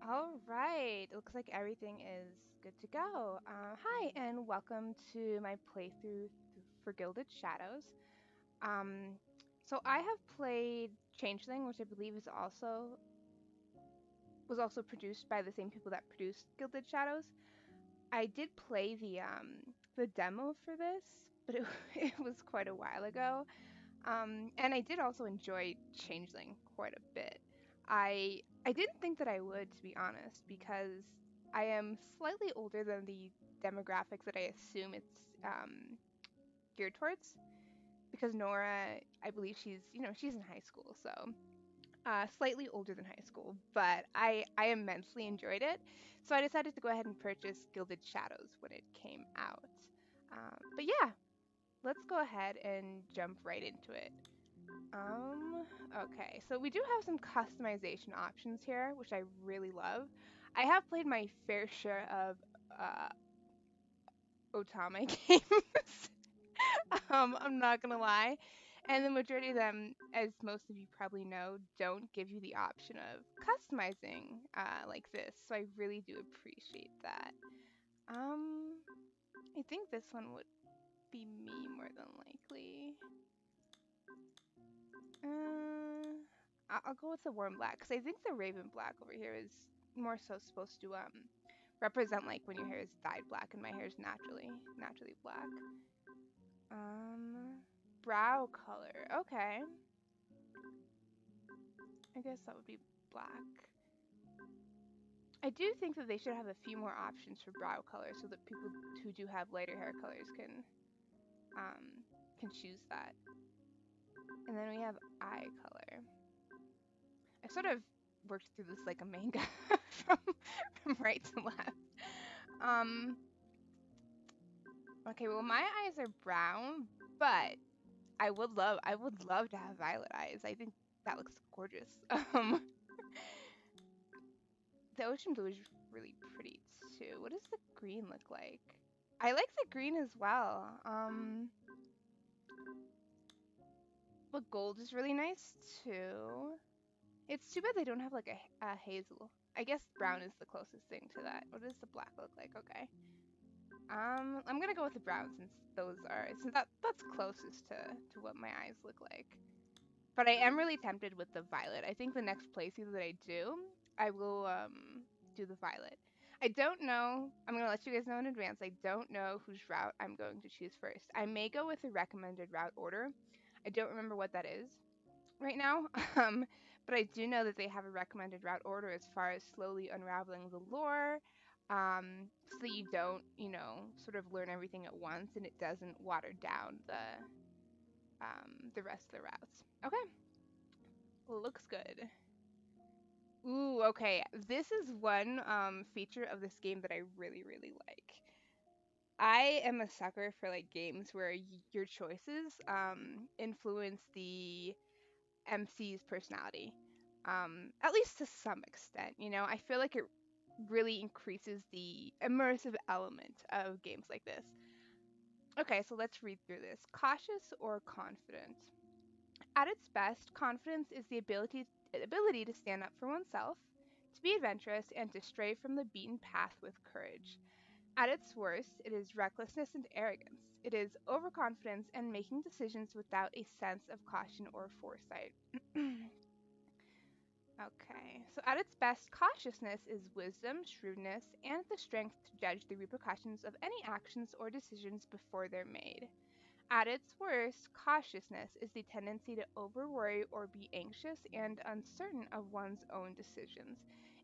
All right, it looks like everything is good to go. Hi, and welcome to my playthrough for Gilded Shadows. Um, so I have played Changeling, which I believe is also produced by the same people that produced Gilded Shadows. I did play the demo for this, but it it was quite a while ago. And I did also enjoy Changeling quite a bit. I didn't think that I would, to be honest, because I am slightly older than the demographics that I assume it's geared towards. Because Nora, I believe she's in high school, so slightly older than high school. But I immensely enjoyed it, so I decided to go ahead and purchase Gilded Shadows when it came out. But yeah, let's go ahead and jump right into it. Um, okay, so we do have some customization options here, which I really love. I have played my fair share of uh, Otama games. I'm not gonna lie. And the majority of them, as most of you probably know, don't give you the option of customizing like this. So I really do appreciate that. Um, I think this one would be me more than likely. I'll go with the warm black because I think the raven black over here is more so supposed to represent like when your hair is dyed black and my hair is naturally black. Um, brow color. Okay, I guess that would be black. I do think that they should have a few more options for brow color so that people who do have lighter hair colors um can choose that. And then we have eye color. I sort of worked through this like a manga from from right to left. Um, okay, well my eyes are brown, but I would love to have violet eyes. I think that looks gorgeous. Um, the ocean blue is really pretty too. What does the green look like? I like the green as well. But gold is really nice too. It's too bad they don't have like a hazel. I guess brown is the closest thing to that. What does the black look like? Okay. I'm gonna go with the brown since that's closest to what my eyes look like. But I am really tempted with the violet. I think the next playthrough that I do, I will do the violet. I don't know. I'm gonna let you guys know in advance. I don't know whose route I'm going to choose first. I may go with the recommended route order. I don't remember what that is right now. Um, but I do know that they have a recommended route order as far as slowly unraveling the lore, so that you don't, sort of learn everything at once and it doesn't water down the rest of the routes. Okay, looks good. Ooh, okay. This is one feature of this game that I really, really like. I am a sucker for like games where your choices influence the MC's personality, at least to some extent. I feel like it really increases the immersive element of games like this. Okay, so let's read through this. Cautious or confident? At its best, confidence is the ability to stand up for oneself, to be adventurous, and to stray from the beaten path with courage. At its worst, it is recklessness and arrogance. It is overconfidence and making decisions without a sense of caution or foresight. Okay, so at its best, cautiousness is wisdom, shrewdness, and the strength to judge the repercussions of any actions or decisions before they're made. At its worst, cautiousness is the tendency to overworry or be anxious and uncertain of one's own decisions.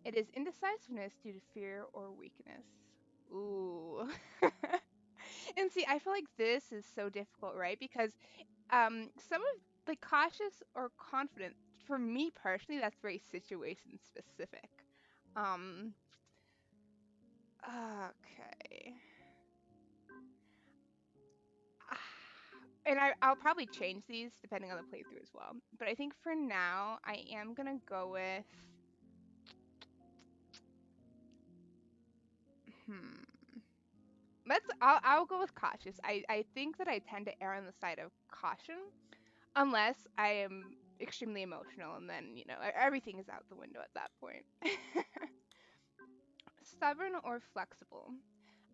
It is indecisiveness due to fear or weakness. Ooh. And see, I feel like this is so difficult, right? Because some of the cautious or confident, for me personally, that's very situation specific. Um, okay. And I'll probably change these depending on the playthrough as well. But I think for now, I am gonna go with. Hmm. I'll go with cautious. I think that I tend to err on the side of caution unless I am extremely emotional, and then everything is out the window at that point. Stubborn or flexible.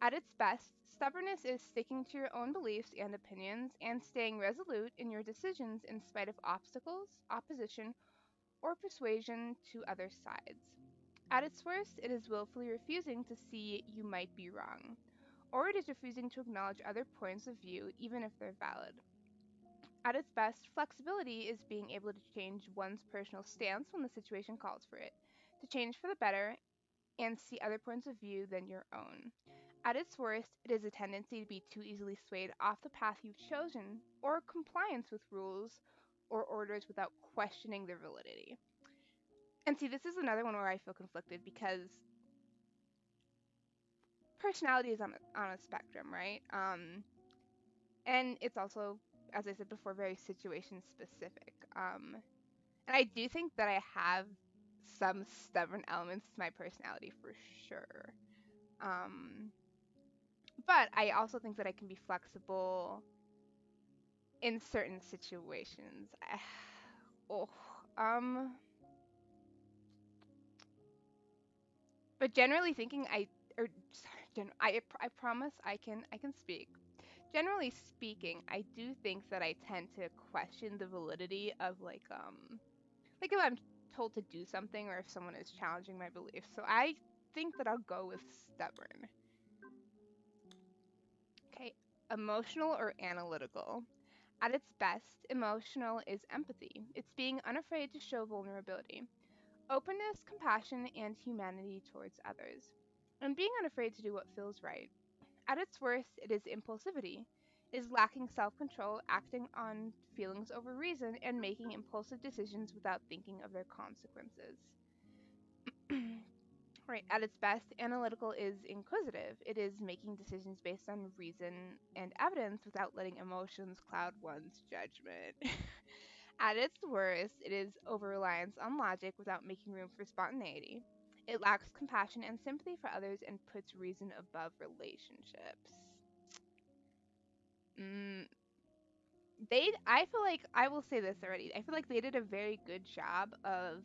At its best, stubbornness is sticking to your own beliefs and opinions and staying resolute in your decisions in spite of obstacles, opposition, or persuasion to other sides. At its worst, it is willfully refusing to see you might be wrong, or it is refusing to acknowledge other points of view even if they're valid. At its best, flexibility is being able to change one's personal stance when the situation calls for it, to change for the better and see other points of view than your own. At its worst, it is a tendency to be too easily swayed off the path you've chosen, or compliance with rules or orders without questioning their validity. And see, this is another one where I feel conflicted because personality is on a spectrum, right? And it's also, as I said before, very situation specific. And I do think that I have some stubborn elements to my personality for sure. Um, but I also think that I can be flexible in certain situations. Oh, um, but generally thinking, I promise I can speak. Generally speaking, I do think that I tend to question the validity of like if I'm told to do something or if someone is challenging my beliefs. So I think that I'll go with stubborn. Okay, emotional or analytical. At its best, emotional is empathy. It's being unafraid to show vulnerability, openness, compassion, and humanity towards others, and being unafraid to do what feels right. At its worst, it is impulsivity. It is lacking self control, acting on feelings over reason, and making impulsive decisions without thinking of their consequences. Right, at its best, analytical is inquisitive. It is making decisions based on reason and evidence without letting emotions cloud one's judgment. At its worst, it is over reliance on logic without making room for spontaneity. It lacks compassion and sympathy for others and puts reason above relationships. Mm, I feel like, I will say this already. I feel like they did a very good job of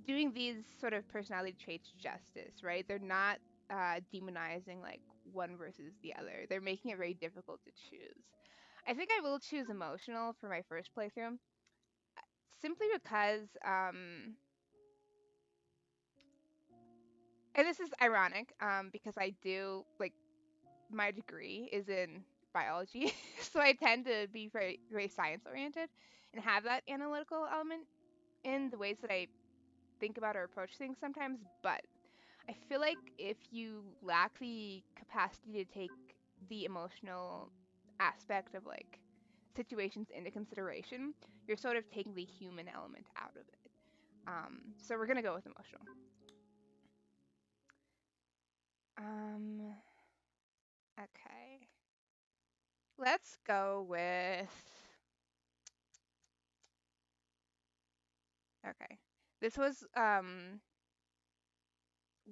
doing these sort of personality traits justice, right? They're not demonizing like one versus the other. They're making it very difficult to choose. I think I will choose emotional for my first playthrough, simply because, and this is ironic, because I do like my degree is in biology, so I tend to be very very science oriented and have that analytical element in the ways that I think about or approach things sometimes. But I feel like if you lack the capacity to take the emotional aspect of like situations into consideration, you're sort of taking the human element out of it. So we're gonna go with emotional. Um, okay. Let's go with. Okay. This was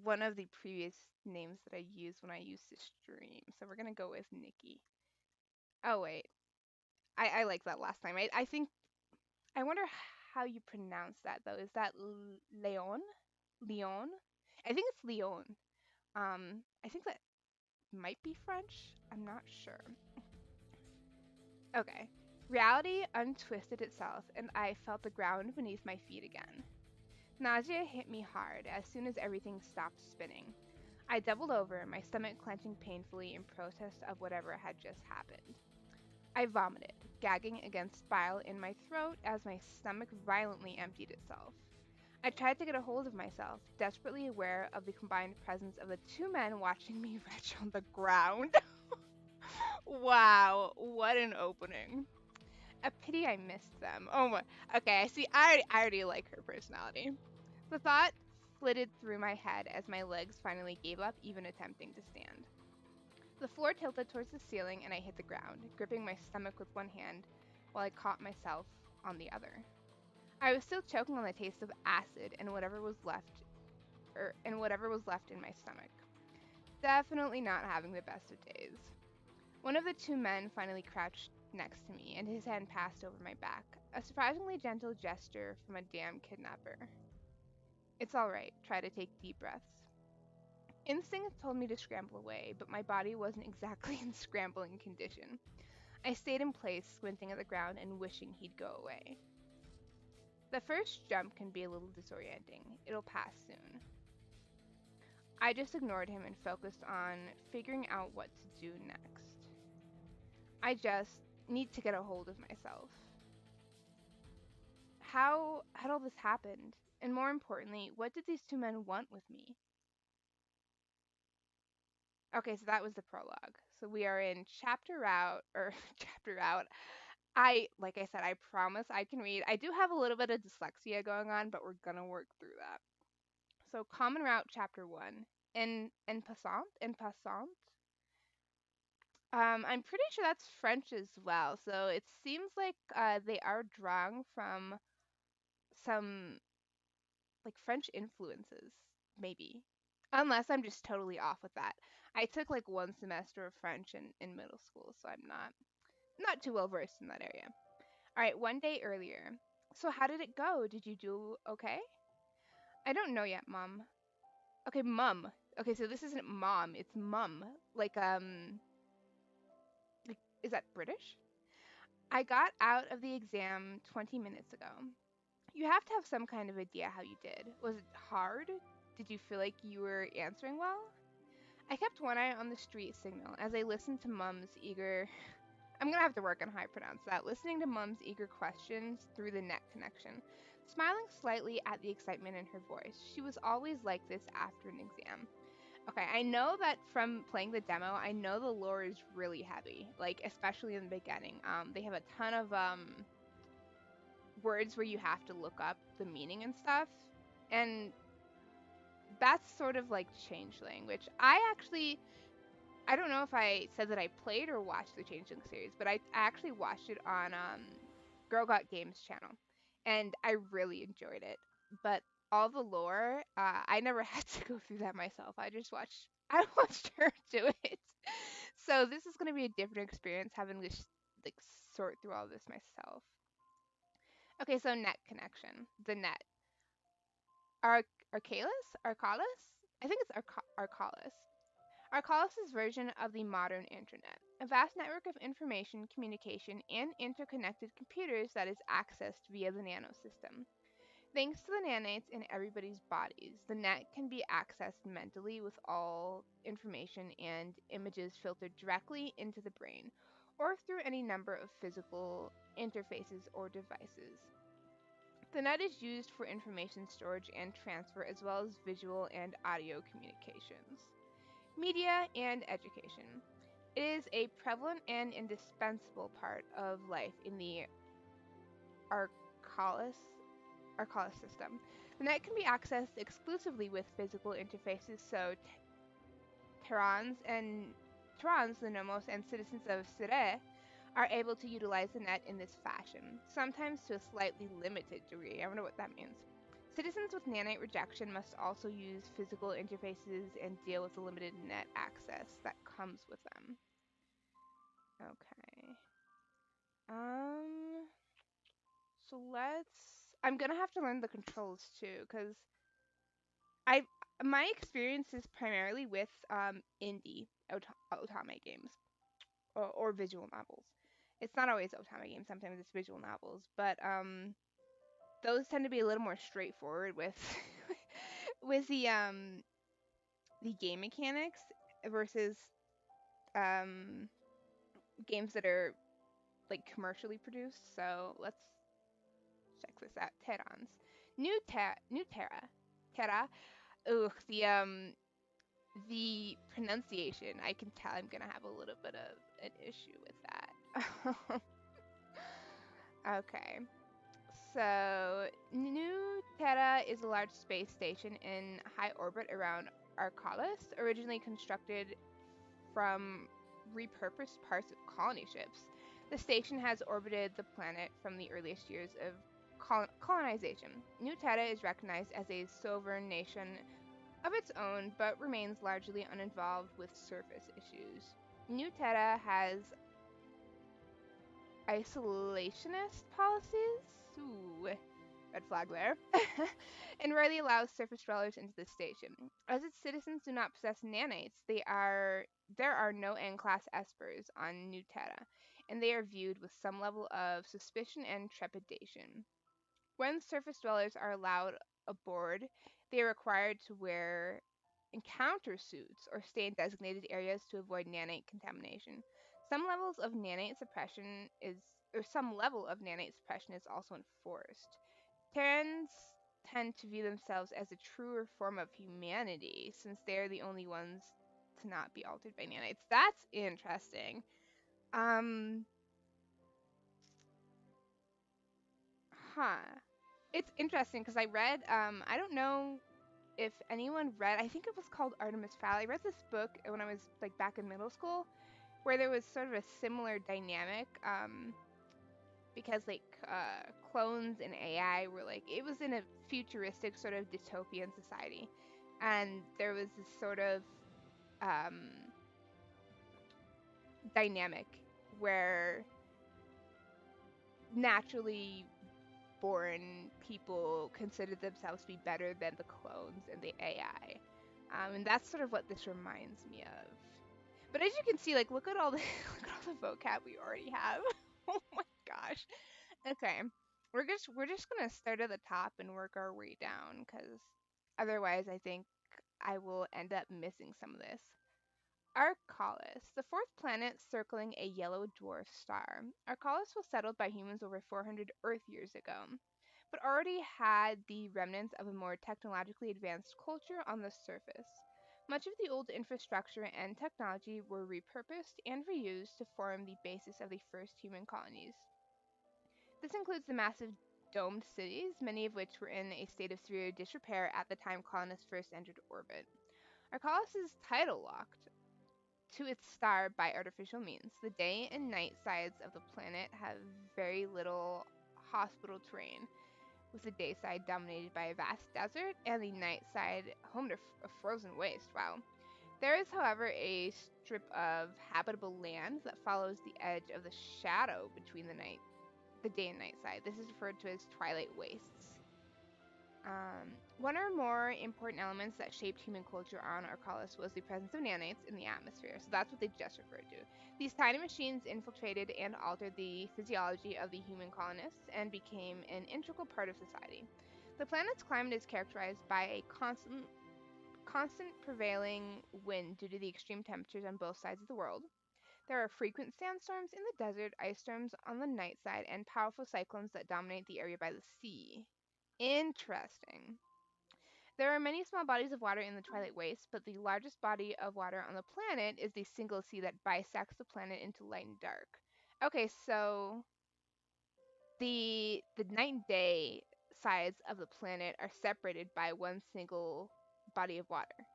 one of the previous names that I used when I used to stream. So we're gonna go with Nikki. Oh wait. I like that last time. I think I wonder how you pronounce that though. Is that Leon? Leon? I think it's Leon. I think that might be French. I'm not sure. Okay. Reality untwisted itself, and I felt the ground beneath my feet again. Nausea hit me hard as soon as everything stopped spinning. I doubled over, my stomach clenching painfully in protest of whatever had just happened. I vomited, gagging against bile in my throat as my stomach violently emptied itself. I tried to get a hold of myself, desperately aware of the combined presence of the two men watching me retch on the ground. Wow, what an opening. A pity I missed them. Oh my. Okay, I see. I already like her personality. The thought flitted through my head as my legs finally gave up even attempting to stand. The floor tilted towards the ceiling and I hit the ground, gripping my stomach with one hand while I caught myself on the other. I was still choking on the taste of acid and whatever was left in my stomach. Definitely not having the best of days. One of the two men finally crouched next to me, and his hand passed over my back, a surprisingly gentle gesture from a damn kidnapper. It's all right. Try to take deep breaths. Instinct told me to scramble away, but my body wasn't exactly in scrambling condition. I stayed in place, squinting at the ground and wishing he'd go away. The first jump can be a little disorienting. It'll pass soon. I just ignored him and focused on figuring out what to do next. I just need to get a hold of myself. How had all this happened? And more importantly, what did these two men want with me? Okay, so that was the prologue. So we are in chapter out, or chapter out. Like I said, I promise I can read. I do have a little bit of dyslexia going on, but we're gonna work through that. So common route chapter 1. En passant. I'm pretty sure that's French as well. So it seems like they are drawn from some like French influences, maybe. Unless I'm just totally off with that. I took like one semester of French in middle school, so I'm not too well versed in that area. All right, one day earlier. So how did it go? Did you do okay? I don't know yet, Mom. Okay, Mum. Okay, so this isn't mom, it's mum. Like, is that British? I got out of the exam 20 minutes ago. You have to have some kind of idea how you did. Was it hard? Did you feel like you were answering well? I kept one eye on the street signal as I listened to Mum's eager. I'm gonna have to work on how I pronounce that. Listening to Mum's eager questions through the net connection, smiling slightly at the excitement in her voice. She was always like this after an exam. Okay, I know that from playing the demo, I know the lore is really heavy, like especially in the beginning. They have a ton of words where you have to look up the meaning and stuff, and that's sort of like Changeling, which I don't know if I said that I played or watched the Changeling series, but I actually watched it on Girl Got Games channel, and I really enjoyed it. But all the lore, I never had to go through that myself. I watched her do it. So this is going to be a different experience having to like sort through all this myself. Okay, so net connection, the net. Arcalis? I think it's Arcalis. Arcalis' version of the modern internet, a vast network of information, communication, and interconnected computers that is accessed via the nanosystem. Thanks to the nanites in everybody's bodies, the net can be accessed mentally with all information and images filtered directly into the brain, or through any number of physical interfaces or devices. The net is used for information storage and transfer as well as visual and audio communications. Media and education. It is a prevalent and indispensable part of life in the Arcalis, Arcalis system. The net can be accessed exclusively with physical interfaces, so Terrans, the Nomos, and citizens of Sire are able to utilize the net in this fashion, sometimes to a slightly limited degree. I wonder what that means. Citizens with nanite rejection must also use physical interfaces and deal with the limited net access that comes with them. Okay. So I'm gonna have to learn the controls too, because I my experience is primarily with indie otame games or visual novels. It's not always otame games. Sometimes it's visual novels, but those tend to be a little more straightforward with with the game mechanics versus um games that are like commercially produced. So let's check this out. Terrans. New Terra. Ugh, the pronunciation. I can tell I'm gonna have a little bit of an issue with that. Okay. So, New Terra is a large space station in high orbit around Arcalis, originally constructed from repurposed parts of colony ships. The station has orbited the planet from the earliest years of colonization. New Terra is recognized as a sovereign nation of its own, but remains largely uninvolved with surface issues. New Terra has isolationist policies. Ooh, red flag there. In rarely allows surface dwellers into the station. As its citizens do not possess nanites, there are no N-class Espers on New Terra, and they are viewed with some level of suspicion and trepidation. When surface dwellers are allowed aboard, they are required to wear encounter suits or stay in designated areas to avoid nanite contamination. Some levels of nanite suppression is or some level of nanite suppression is also enforced. Terrans tend to view themselves as a truer form of humanity since they're the only ones to not be altered by nanites. That's interesting. Um, huh. It's interesting because I read, I don't know if anyone read, I think it was called Artemis Fowl. I read this book when I was like back in middle school where there was sort of a similar dynamic. Because like clones and AI were like it was in a futuristic sort of dystopian society, and there was this sort of um, dynamic where naturally born people considered themselves to be better than the clones and the AI, and that's sort of what this reminds me of. But as you can see, like look at all the look at all the vocab we already have. Oh my gosh. Okay. We're just gonna start at the top and work our way down, because otherwise I think I will end up missing some of this. Arcalus, the fourth planet circling a yellow dwarf star. Arcalus was settled by humans over 400 Earth years ago, but already had the remnants of a more technologically advanced culture on the surface. Much of the old infrastructure and technology were repurposed and reused to form the basis of the first human colonies. This includes the massive domed cities, many of which were in a state of severe disrepair at the time colonists first entered orbit. Arcalus is tidal locked to its star by artificial means. The day and night sides of the planet have very little hospitable terrain, with the day side dominated by a vast desert and the night side home to a frozen waste. Wow. There is, however, a strip of habitable land that follows the edge of the shadow between the day and night side. This is referred to as twilight wastes. One or more important elements that shaped human culture on Arcalus was the presence of nanites in the atmosphere. So that's what they just referred to. These tiny machines infiltrated and altered the physiology of the human colonists and became an integral part of society. The planet's climate is characterized by a constant prevailing wind due to the extreme temperatures on both sides of the world. There are frequent sandstorms in the desert, ice storms on the night side, and powerful cyclones that dominate the area by the sea. Interesting. There are many small bodies of water in the Twilight Waste, but the largest body of water on the planet is the single sea that bisects the planet into light and dark. Okay, so the night and day sides of the planet are separated by one single body of water.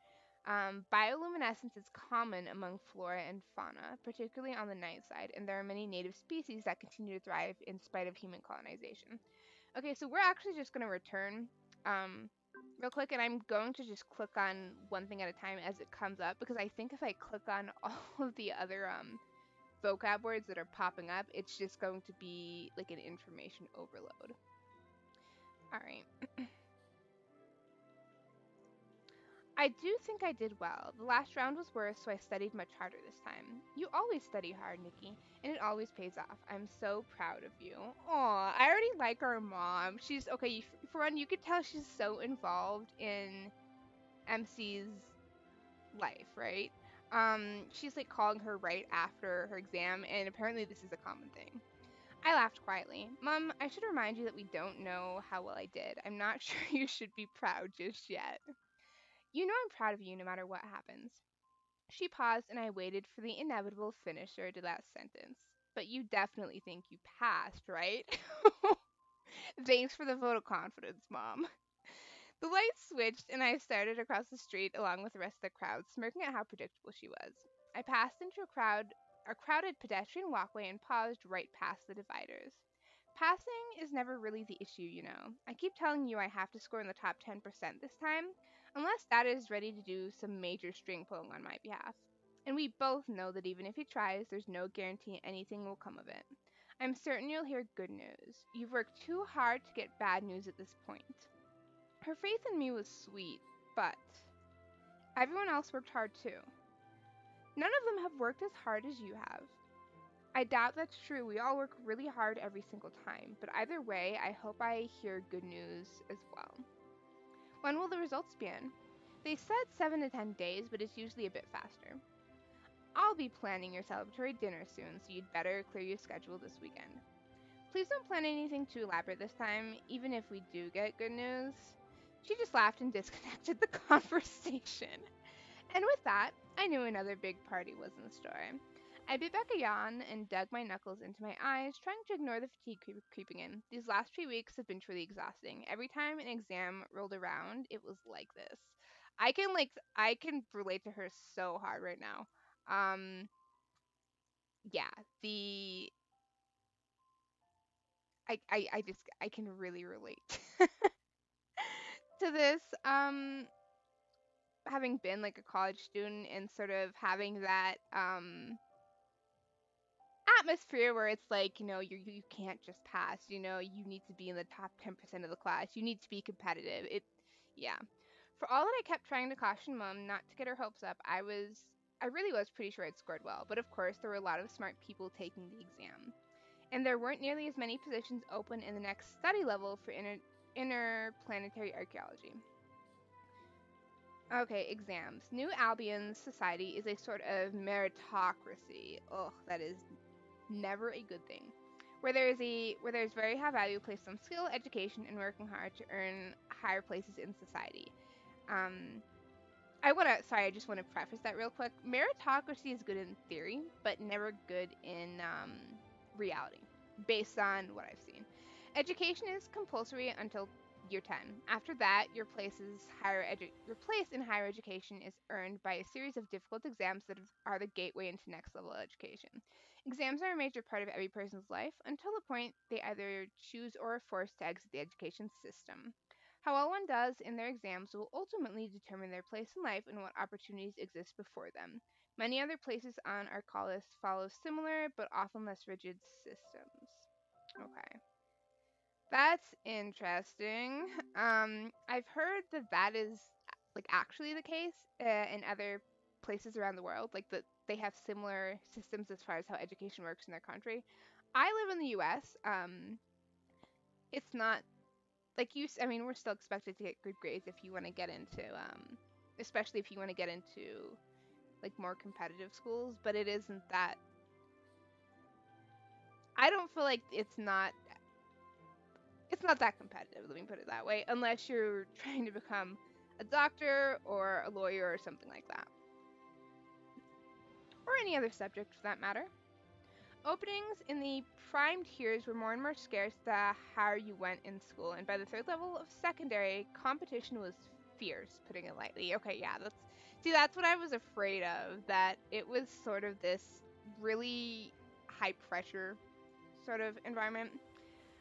Bioluminescence is common among flora and fauna, particularly on the night side, and there are many native species that continue to thrive in spite of human colonization. Okay, so we're actually just going to return real quick, and I'm going to just click on one thing at a time as it comes up, because I think if I click on all of the other vocab words that are popping up, it's just going to be like an information overload. All right. I do think I did well. The last round was worse, so I studied much harder this time. You always study hard, Nikki, and it always pays off. I'm so proud of you. Aw, I already like our mom. She's, okay, for one, you could tell she's so involved in MC's life, right? She's like calling her right after her exam, and apparently this is a common thing. I laughed quietly. Mom, I should remind you that we don't know how well I did. I'm not sure you should be proud just yet. You know I'm proud of you no matter what happens. She paused, and I waited for the inevitable finisher to that sentence. But you definitely think you passed, right? Thanks for the vote of confidence, Mom. The lights switched, and I started across the street along with the rest of the crowd, smirking at how predictable she was. I passed into a crowded pedestrian walkway, and paused right past the dividers. Passing is never really the issue, you know. I keep telling you I have to score in the top 10% this time, unless Dad is ready to do some major string pulling on my behalf. And we both know that even if he tries, there's no guarantee anything will come of it. I'm certain you'll hear good news. You've worked too hard to get bad news at this point. Her faith in me was sweet, but everyone else worked hard too. None of them have worked as hard as you have. I doubt that's true. We all work really hard every single time, but either way, I hope I hear good news as well. When will the results be in? They said 7 to 10 days, but it's usually a bit faster. I'll be planning your celebratory dinner soon, so you'd better clear your schedule this weekend. Please don't plan anything too elaborate this time, even if we do get good news. She just laughed and disconnected the conversation. And with that, I knew another big party was in store. I bit back a yawn and dug my knuckles into my eyes, trying to ignore the fatigue creeping in. These last 3 weeks have been truly exhausting. Every time an exam rolled around, it was like this. I can relate to her so hard right now. Um yeah, the I can really relate to this. Having been like a college student and sort of having that atmosphere where it's like, you can't just pass, you need to be in the top 10% of the class. You need to be competitive. Yeah. For all that I kept trying to caution mom not to get her hopes up, I really was pretty sure I'd scored well, but of course there were a lot of smart people taking the exam. And there weren't nearly as many positions open in the next study level for interplanetary archaeology. Okay, exams. New Albion's society is a sort of meritocracy. Ugh, that is never a good thing. Where there's very high value placed on skill, education, and working hard to earn higher places in society. Um, I just want to preface that real quick. Meritocracy is good in theory, but never good in reality, based on what I've seen. Education is compulsory until year 10. After that, your place in higher education is earned by a series of difficult exams that are the gateway into next level education. Exams are a major part of every person's life until the point they either choose or are forced to exit the education system. How well one does in their exams will ultimately determine their place in life and what opportunities exist before them. Many other places on our call list follow similar but often less rigid systems. Okay. That's interesting. I've heard that is like actually the case in other places around the world. Like that they have similar systems as far as how education works in their country. I live in the U.S. It's not like I mean, we're still expected to get good grades if you want to get into, especially if you want to get into like more competitive schools. But it isn't that. I don't feel like it's not that competitive, let me put it that way, unless you're trying to become a doctor or a lawyer or something like that. Or any other subject for that matter. Openings in the prime tiers were more and more scarce the higher you went in school, and by the third level of secondary, competition was fierce, putting it lightly. Okay, yeah, that's what I was afraid of, that it was sort of this really high pressure sort of environment.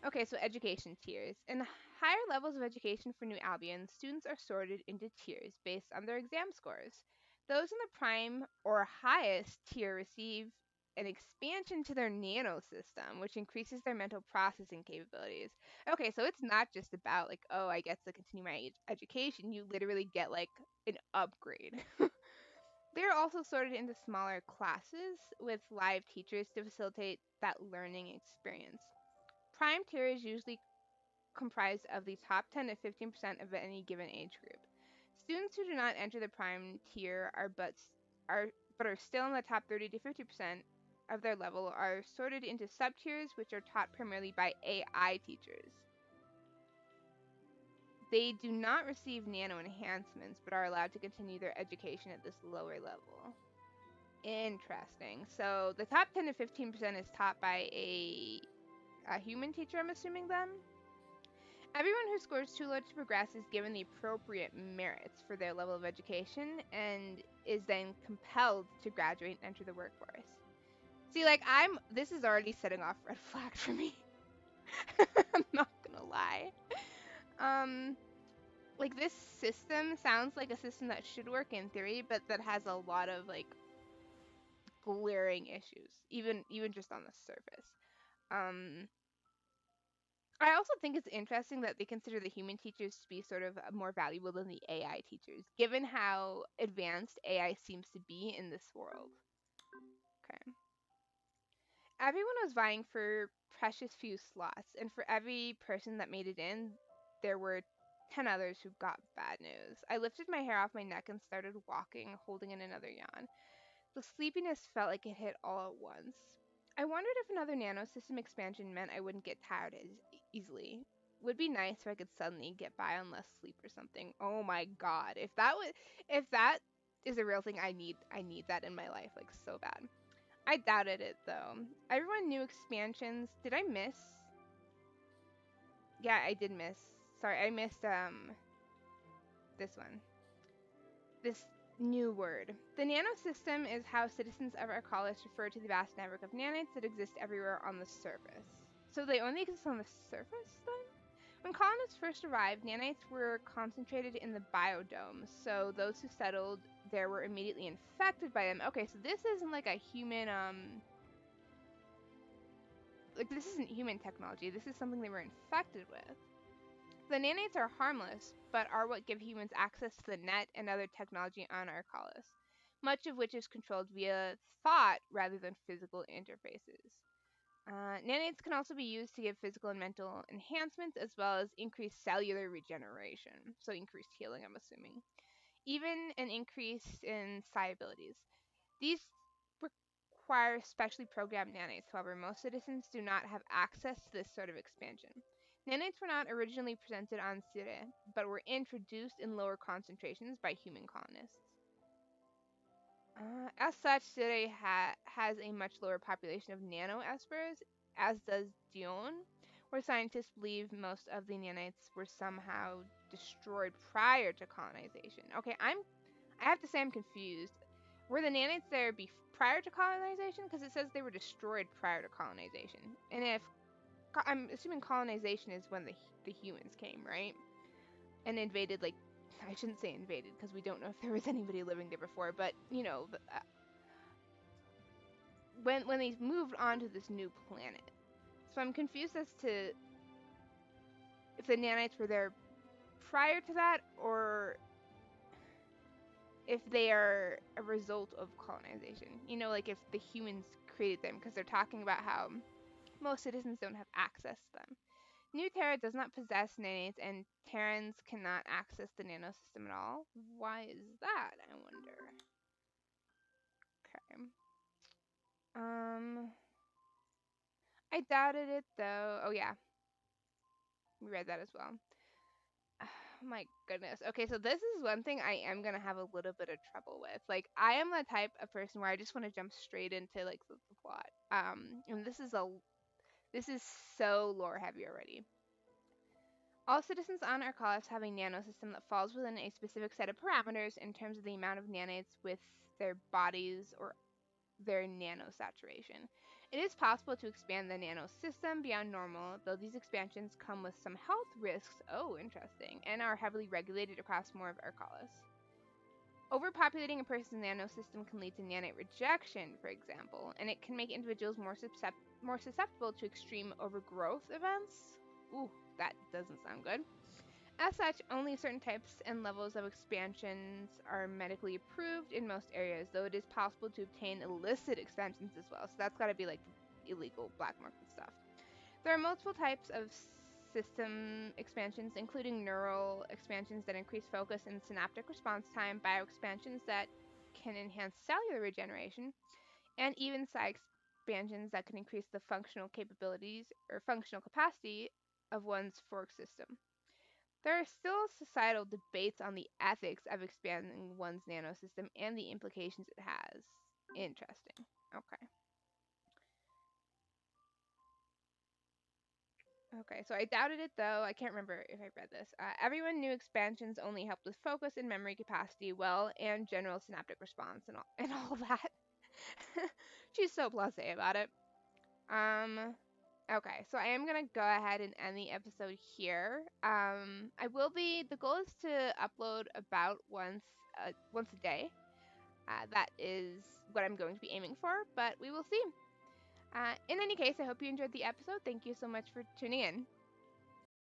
Okay, so education tiers. In higher levels of education for New Albion, students are sorted into tiers based on their exam scores. Those in the prime or highest tier receive an expansion to their nano system, which increases their mental processing capabilities. Okay, so it's not just about like, oh, I get to continue my education. You literally get like an upgrade. They are also sorted into smaller classes with live teachers to facilitate that learning experience. Prime tier is usually comprised of the top 10 to 15% of any given age group. Students who do not enter the prime tier are but are still in the top 30 to 50% of their level are sorted into sub-tiers, which are taught primarily by AI teachers. They do not receive nano enhancements but are allowed to continue their education at this lower level. Interesting. So the top 10 to 15% is taught by a human teacher, I'm assuming then? Everyone who scores too low to progress is given the appropriate merits for their level of education and is then compelled to graduate and enter the workforce. See, like, this is already setting off red flags for me. I'm not gonna lie. Like, this system sounds like a system that should work in theory, but that has a lot of, like, glaring issues, even just on the surface. Um, I also think it's interesting that they consider the human teachers to be sort of more valuable than the AI teachers, given how advanced AI seems to be in this world. Okay. Everyone was vying for precious few slots, and for every person that made it in, there were 10 others who got bad news. I lifted my hair off my neck and started walking, holding in another yawn. The sleepiness felt like it hit all at once. I wondered if another nanosystem expansion meant I wouldn't get tired as easily. Would be nice if I could suddenly get by on less sleep or something. Oh my god. If that is a real thing, I need that in my life like so bad. I doubted it though. Everyone knew expansions. Did I miss? Yeah, I did miss. Sorry, I missed this one. This new word. The nanosystem is how citizens of Arcalis refer to the vast network of nanites that exist everywhere on the surface. So they only exist on the surface then? When colonists first arrived, nanites were concentrated in the biodomes, so those who settled there were immediately infected by them. Okay, so this isn't like a human like this isn't human technology. This is something they were infected with. The nanites are harmless, but are what give humans access to the net and other technology on Arcalis, much of which is controlled via thought rather than physical interfaces. Nanites can also be used to give physical and mental enhancements as well as increased cellular regeneration, so increased healing, I'm assuming. Even an increase in psi abilities. These require specially programmed nanites, however, most citizens do not have access to this sort of expansion. Nanites were not originally presented on Sire, but were introduced in lower concentrations by human colonists. As such, Sire has a much lower population of nano-espers, as does Dion, where scientists believe most of the nanites were somehow destroyed prior to colonization. Okay, I have to say I'm confused. Were the nanites there prior to colonization? Because it says they were destroyed prior to colonization. And if I'm assuming colonization is when the humans came, right? And invaded, like, I shouldn't say invaded because we don't know if there was anybody living there before, but you know, when they moved onto this new planet. So I'm confused as to if the nanites were there prior to that or if they are a result of colonization. You know, like if the humans created them, because they're talking about how most citizens don't have access to them. New Terra does not possess nanites, and Terrans cannot access the nanosystem at all. Why is that, I wonder? Okay. Um, I doubted it though. Oh yeah, we read that as well. My goodness. Okay, so this is one thing I am gonna have a little bit of trouble with. Like, I am the type of person where I just want to jump straight into like the plot. And this is so lore heavy already. All citizens on Arcalis have a nanosystem that falls within a specific set of parameters in terms of the amount of nanites with their bodies or their nanosaturation. It is possible to expand the nanosystem beyond normal, though these expansions come with some health risks, oh interesting, and are heavily regulated across more of Arcalis. Overpopulating a person's nanosystem can lead to nanite rejection, for example, and it can make individuals more susceptible to extreme overgrowth events. Ooh, that doesn't sound good. As such, only certain types and levels of expansions are medically approved in most areas, though it is possible to obtain illicit expansions as well. So that's got to be like illegal black market stuff. There are multiple types of system expansions, including neural expansions that increase focus and synaptic response time, bioexpansions that can enhance cellular regeneration, and even psi expansions that can increase the functional capabilities or functional capacity of one's fork system. There are still societal debates on the ethics of expanding one's nanosystem and the implications it has. Interesting. Okay. Okay, so I doubted it though. I can't remember if I read this. Everyone knew expansions only helped with focus and memory capacity, well, and general synaptic response and all that. She's so blasé about it. Um, okay, so I am gonna go ahead and end the episode here. I will be. The goal is to upload about once a day. That is what I'm going to be aiming for, but we will see. In any case, I hope you enjoyed the episode. Thank you so much for tuning in.